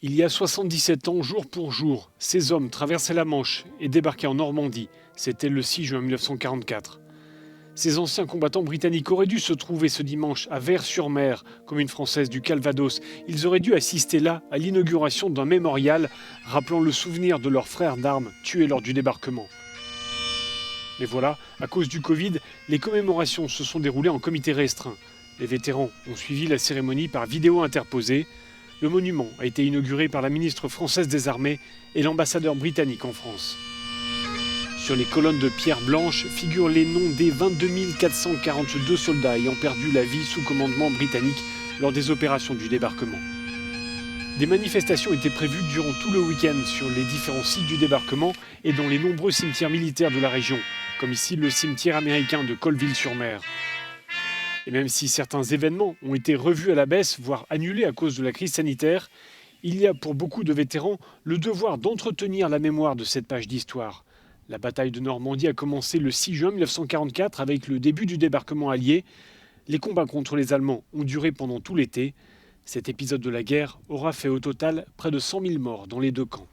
Il y a 77 ans, jour pour jour, ces hommes traversaient la Manche et débarquaient en Normandie. C'était le 6 juin 1944. Ces anciens combattants britanniques auraient dû se trouver ce dimanche à Vers-sur-Mer, commune française du Calvados. Ils auraient dû assister là à l'inauguration d'un mémorial rappelant le souvenir de leurs frères d'armes tués lors du débarquement. Mais voilà, à cause du Covid, les commémorations se sont déroulées en comité restreint. Les vétérans ont suivi la cérémonie par vidéo interposée. Le monument a été inauguré par la ministre française des Armées et l'ambassadeur britannique en France. Sur les colonnes de pierre blanche figurent les noms des 22 442 soldats ayant perdu la vie sous commandement britannique lors des opérations du débarquement. Des manifestations étaient prévues durant tout le week-end sur les différents sites du débarquement et dans les nombreux cimetières militaires de la région, comme ici le cimetière américain de Colville-sur-Mer. Et même si certains événements ont été revus à la baisse, voire annulés à cause de la crise sanitaire, il y a pour beaucoup de vétérans le devoir d'entretenir la mémoire de cette page d'histoire. La bataille de Normandie a commencé le 6 juin 1944 avec le début du débarquement allié. Les combats contre les Allemands ont duré pendant tout l'été. Cet épisode de la guerre aura fait au total près de 100 000 morts dans les deux camps.